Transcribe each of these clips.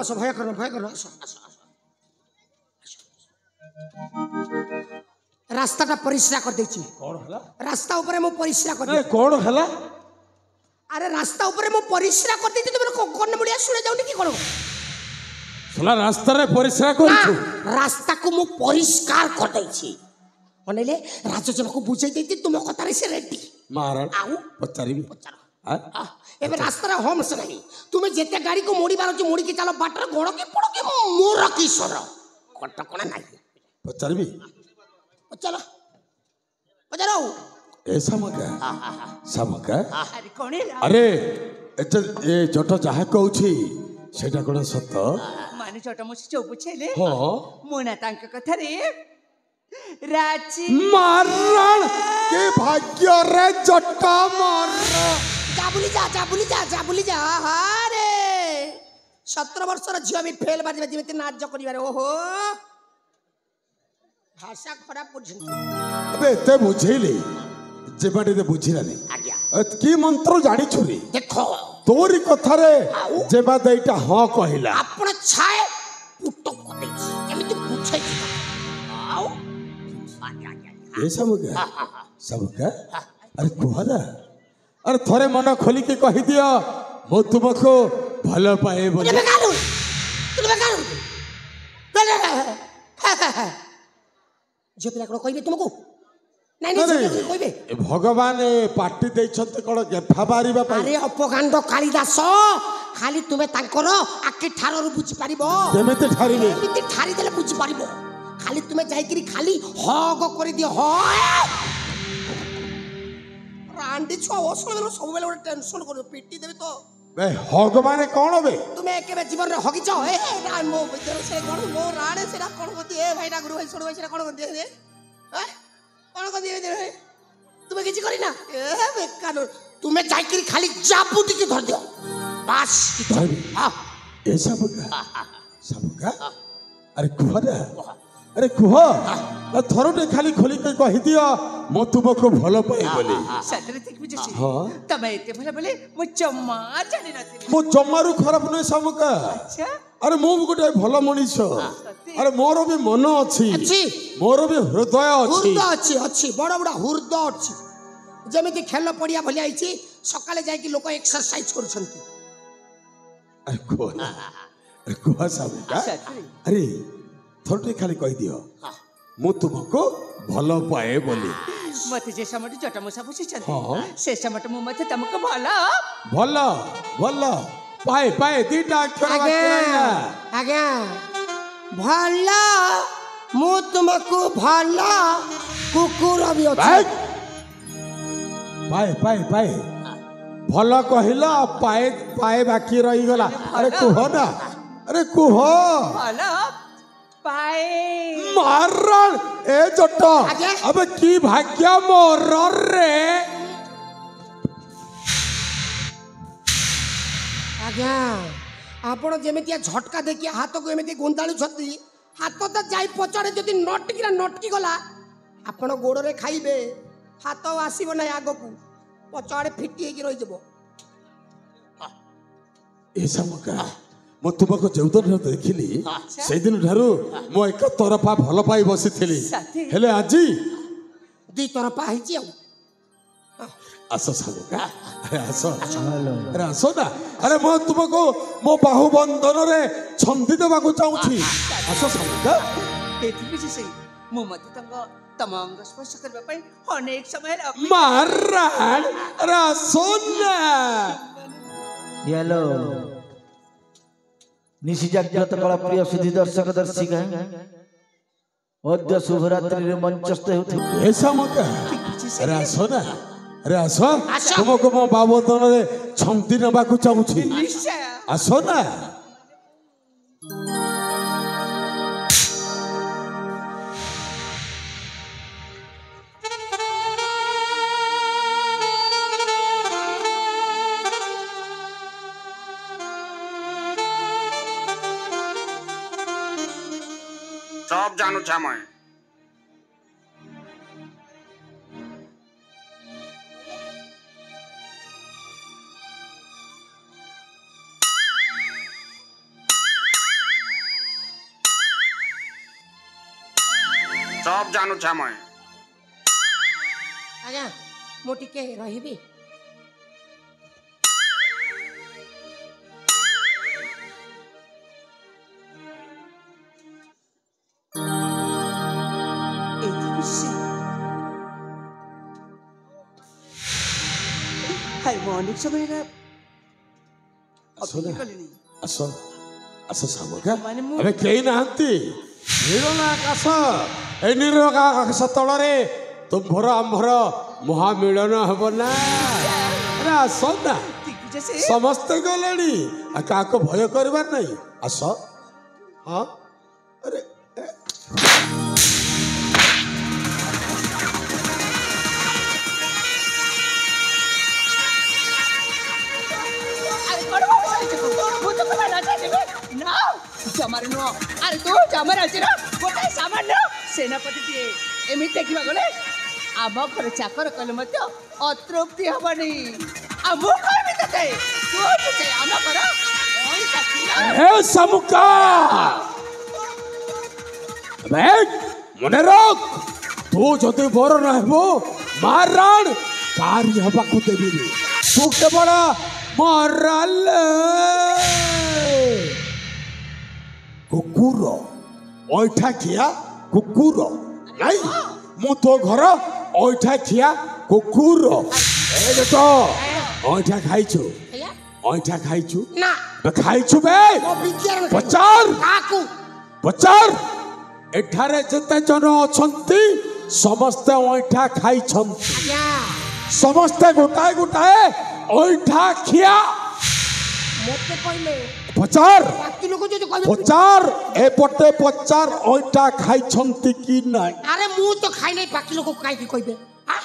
आस भय करना आस रास्ता परिश्रा कर देछि कौन हला रास्ता ऊपर मो परिश्रा कर ए कौन हला अरे रास्ता ऊपर मो परिश्रा कर देछि तुम कोन मुड़िया सुने जाउनी की करो सला रास्ता रे परिश्रा करछु रास्ता को मो परिष्कार कर देछि अनेले राजसेवा को बुझाई देछि तुम कथा रे से रेडी मारा आउ पचारिबी पचार एबे रास्ता रे होम्स नहीं तुम जेते गाड़ी को मोड़ी बारो छ मोड़ी के चलो बाटर गोड़ के पड़ो के मोर की सर कटकणा नहीं पचारिबी चलो पचारो ऐसा मगा समका अरे कोन अरे ए जट जहा कहउछि सेटा कोन सत माने छोट मुसी चौपु छेले हो मोना तांक कथा रे राची मारण के भाग्य रे जट्टा मार जा बुली जा अरे 17 वर्षर झियो भी फेल बाजी जेमिति नाच करिबारे ओहो भाषा खराब बुझिन अबे एते बुझेली जेबाडी दे बुझिलानी आज्ञा की मंत्र जानी छुरी देखो तोरी कथा रे जेबा देइटा हां कहिला आपण छाए पुटक कदै केमिति बुझै छी आउ ए सबका अरे कुहरा अरे थोरे मन खोली के कहि दियो मो तुमको भलो पाए बोले तुम बेकार जे पिला कोन कहिबे तुमको नहीं कहिबे भगवान पार्टी दैछन्ते कोन गेफा बारीबा पाई अरे अपकांड कालिदास खाली तुमे तांकर आके ठाररु बुझी पारिबो केमिति ठारिबे केमिति ठारी देले बुझी पारिबो खाली तुमे जाईकरी खाली हग करि दियो ह रांडी छो ओसले सब बेले टेंशन करो पिटी देबे तो बे भगवान कोन बे तुमे केबे जीवन रे हगिछ ए ना मो विद्यालय से कोन मो राणे सेरा कोन गति ए भाईना गुरु भाई छोड़ भाई सेरा कोन गति ए कोन गति ए तुमे किछि करी ना ए बेकार तुमे जाईकरी खाली जाबुटी के धर दियो बस हां ए सबका अरे कुहरा अरे कुह थरोटे खाली खोली के कहि दियो मो तुमको भलो पाए बोली सतरे तक बुझे हां तमे एते भले भले मु जम्मा जानि नथिले मो जम्मारु खराब नै सबका अच्छा अरे मो गोटे भलो मनीष अरे मोर भी मन अछि मोर भी हृदय अछि बड़ा बड़ा हृदय अछि जेमिति खेल पड़िया भली आइछि सकाले जाय कि लोक एक्सरसाइज करछंती अरे कुह सबका अरे थोड़े खाली कहि दियो मु तुमको भलो पाए बोली मते जे समट जटा मुसा बुझी छथि से समट मु मते तुमको भलो भलो भलो पाए दीटा अक्षर आज्ञा भलो मु तुमको भलो कुकुर भी अछि पाए भलो कहिला पाए बाकी रही गला अरे कुह ना अरे कुह भलो पाए मारण ए जट्टा अबे की भाग्य मोर रे आज्ञा आपण जेमितिया झटका देखि हाथ को एमिति गुंदाळु छथि हाथ त जाई पचड़े जदि नटकी गला आपण गोड़ रे खाइबे हाथ आसीबो नै आगो को पचड़े फिटी हेकि रहि जबो ए समका मो तुमको जेउदन देखिली से दिन ठारू मो एक तरफा भल पाई बसिथिली हेले आजी दी तरफा हिची आसो समका अरे आसो ना अरे मो तुमको मो बाहु बंधन रे छंदी देबा को चाहूछी आसो समका एथि बिछि से मु मते तम अंग स्पर्श करबा पई अनेक समय मारण अरे आसो ना हेलो निशि जाग्रत कला प्रिय सुधी दर्शक दर्शिका अद्य शुभरात्रि रे मंचस्थ हेतु ऐसा मका अरे आसो ना अरे आसो तुमको मो बाबतन रे छंती नबा को चाहूछी आसो ना सब जानू छा मैं सब जानू छा मैं आज्ञा मु टिके रहिबी हाय मॉर्निंग समय का ଆସ ଆସ ଆସ ସାମୁକା ମାନେ ମୁଁ- ଏବେ କେହି ନାହାନ୍ତି ନୀଳ ଆକାଶ ଏଇ ନୀଳ ଆକାଶ ତଳରେ ତୁମ୍ଭର ଆମ୍ଭର ମହାମିଳନ ହେବ ନା ଆରେ ଆସ ନା जैसे ସମସ୍ତେ ଗଲେଣି ଆଉ କାହାକୁ ଭୟ କରିବାର ନାହିଁ ଆସ ହଁ ଆରେ अरे कौन बात है तू वो तो पता ना चाहिए ना जमार नो अरे तू जमार अछि ना गोटे सामान नो सेनापति दिए एमिति देखिबा गले आम घर चाकर कले मत अतृप्ति हबनी आ मु कहबी तते तू तुझे आम घर ओई साथी हे सामुका ବେ ମନେ ରଖ ତୁ ଯଦି ବର ରହିବ ମାରାଣ କାରି ହେବାକୁ ଦେବିନି ତୁ କେବଳ ମରାଲ କୁକୁର ଅଇଠା ଖିଆ କୁକୁର ନାଇଁ ମୁଁ ତୋ ଘର ଅଇଠା ଖିଆ କୁକୁର ଏ ଦେଖ ଅଇଠା ଖାଇଛୁ ହେଲା ଅଇଠା ଖାଇଛୁ ନା ଖାଇଛୁ ବେ ମୋ ବିଜ୍ଞାନ ପଚାର କାକୁ ପଚାର ଏଠାରେ ଯେତେ ଜଣ ଅଛନ୍ତି ସମସ୍ତେ ଅଇଠା ଖାଇଛନ୍ତି ଆଜ୍ଞା ସମସ୍ତେ ଗୋଟାଏ ଗୋଟାଏ ଅଇଠା ଖିଆ ମତେ କହିଲେ ପଚାର ବାକି ଲୋକ ଯଦି କହିବେ ପଚାର ଏପଟେ ପଚାର ଅଇଠା ଖାଇଛନ୍ତି କି ନାହିଁ ଆରେ ମୁଁ ତ ଖାଇ ନାହିଁ ବାକି ଲୋକ କାହିଁକି କହିବେ ଆ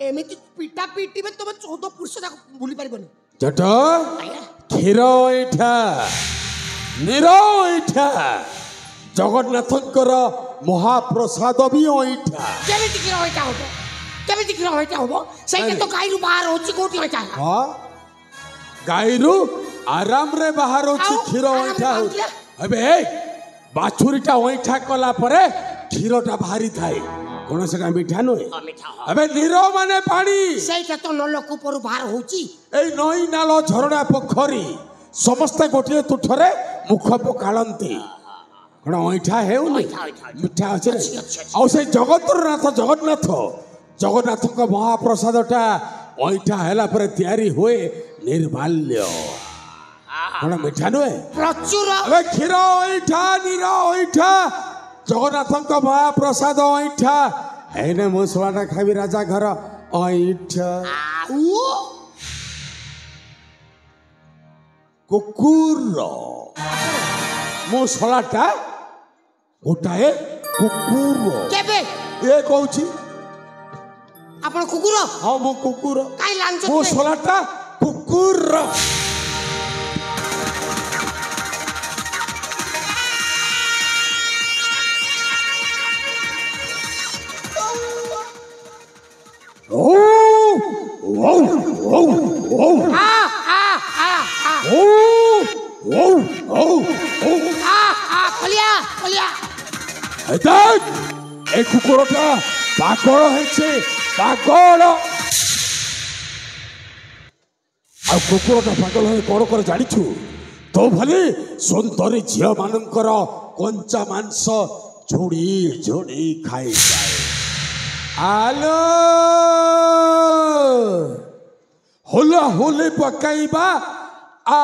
ଏମିତି ପିଟା ପିଟିବେ ତମେ 14 ପୁରୁଷ ତାକୁ ଭୁଲି ପାରିବନି ଜଟ ଆଜ୍ଞା କ୍ଷୀର ଅଇଠା ନିର ଅଇଠା ଜଗନ୍ନାଥଙ୍କର ମହାପ୍ରସାଦ ବି ଅଇଠା କେମିତି କ୍ଷୀର ହଇଟା ହବ କେମିତି କ୍ଷୀର ହଇଟା ହବ ସେଇଟା ତ ଗାଈରୁ ବାହାର ହଉଛି କୋଉଠି ହଇଟା ହେଲା ହଁ ଗାଈରୁ ଆରାମରେ ବାହାରୁଛି ଆଉ କ୍ଷୀର ଆରାମରେ ଅଇଠା ବାହାରୁଥିଲା? ଏବେ ବାଛୁରୀଟା ଅଇଠା କଲା ପରେ କ୍ଷୀରଟା ବାହାରିଥାଏ କଣ ସେଟା ମିଠା ନୁହେଁ ଏବେ ନୀର ମାନେ ପାଣି ସେଇଟା ତ ନଲକୂପରୁ ବାହାର ହଉଛି ଏଇ ନଈ ନାଳ ଝରଣା ପୋଖରୀ ସମସ୍ତେ ଗୋଟିଏ ତୁଠରେ ମୁଖ ପକାଳନ୍ତି କଣ ଅଇଠା ହେଉନି ମିଠା ଅଛି ରେ? ଆଉ ସେଇ ଜଗତର ନାଥ ଜଗନ୍ନାଥ ଜଗନ୍ନାଥଙ୍କ ମହାପ୍ରସାଦଟା ଅଇଠା ହେଲା ପରେ ତିଆରି ହୁଏ ନିର୍ମାଲ୍ୟ କଣ ମିଠା ନୁହେଁ ପ୍ରଚୁର ଏବେ କ୍ଷୀର ଅଇଠା ନୀର ଅଇଠା ଜଗନ୍ନାଥଙ୍କ ମହାପ୍ରସାଦ ଅଇଠା ଏଇନେ ମୁଁ ଶୁଆଟା ଖାଇବି ରାଜା ଘର ଅଇଠା ଆଉ କୁକୁର ମୁଁ ଶଳାଟା ଗୋଟାଏ କୁକୁର କେବେ ଏ କହୁଛି ଆପଣ କୁକୁର ହଁ ମୁଁ କୁକୁର କାଇଁ ଲାଞ୍ଚ ମୁଁ ଦେବେ? ଶଳାଟା କୁକୁର ଓ ଓ ଓ ଓ ଆ ଆ ଆ ଆ ଓ ଓ ଓ ଓ ଖଲିଆ ଖଲିଆ দেখ এই কুকুরটা পাগল হয়েছে পাগল আর কুকুরটা পাগল হয়ে কଣ করে জানিছু তো ভলি সুন্দরী ঝিও মানଙ୍କର কঞ্চা মাংস ঝুড়ি ঝুড়ি খাই যায় আলো হোলা হোলি পকাইবা আ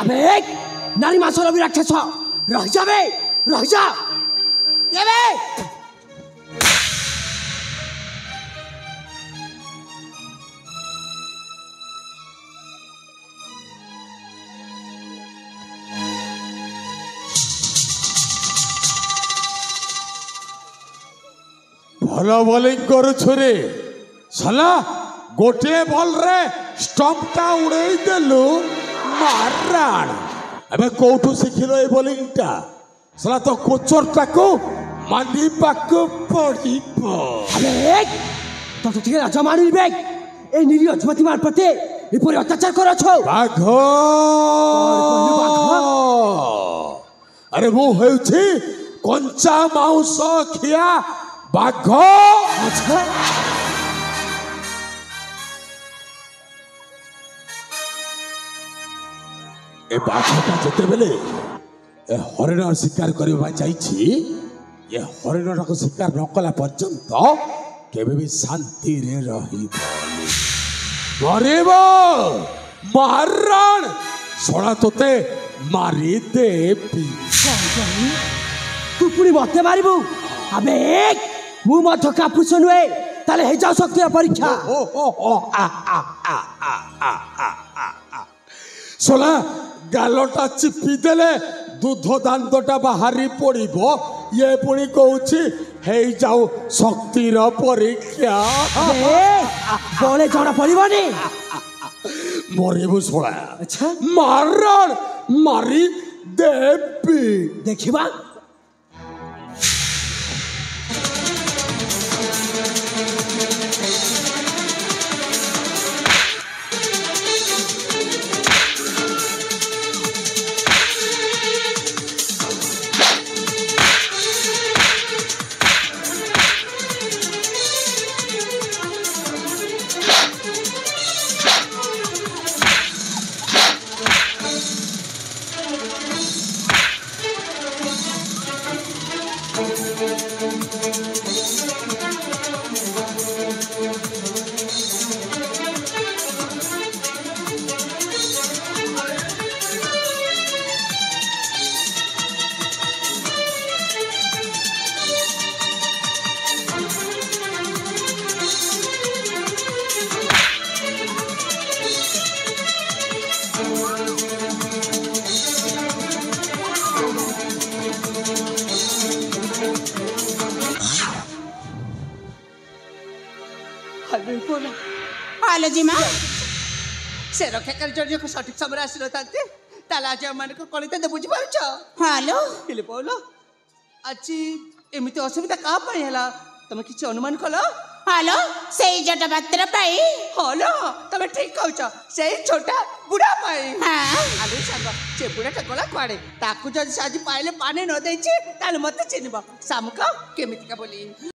अबे नारी मासर भी राक्षस रह जा बे रह जा ये बे भल बोलिंग करुछु रे साला गोटे बॉल रे स्टंपटा उड़ाई देलु माराण अबे कोठू शिखिलो ए बोलिंगटा साला तो कोचरटा को मानी पाको पड़िबो अबे तो ठीक राजा मारी बे ए निरी अजमती मार पते ए पूरे अत्याचार करो छो बाघो अरे वो हेउछि कंचा मांस खिया बाघ अच्छा ए बाघटा जेते बेले ए हरिण शिकार करबा चाहिछि ये हरिण को शिकार न कला पर्यंत केबे भी शांति रे रहिबो मरेबो मारण सोळा तोते मारी देबी तू पुरी मते मारिबू अबे मु मत कापु सुनुए ताले हे जाओ शक्ति परीक्षा सोला गालटा चिपी देले दूध दांतटा बाहरी पड़िबो ये पुणी कहूछि हे जाओ शक्तिर परीक्षा बोले जणा पड़िबनी मरिबो सोला अच्छा मारण मारी देबी देखिबा हेलो जी मां से रक्षा कर जो को सठिक समय आसिलो ताते ताला आज मन को कलिते दे बुझी पारुछ हेलो हेले बोलो आछि एमिति असुविधा का पई हला तमे किछ अनुमान कलो हेलो सेई जटा बात्र पाई हेलो तमे ठीक कहउछ सेई छोटा बुढ़ा पाई हां आलू सांग से बुढ़ाटा गला कुआडे ताकू जदि आज पाइले पानी न देछि ताले मते चिनिबो सामका केमिति का बोली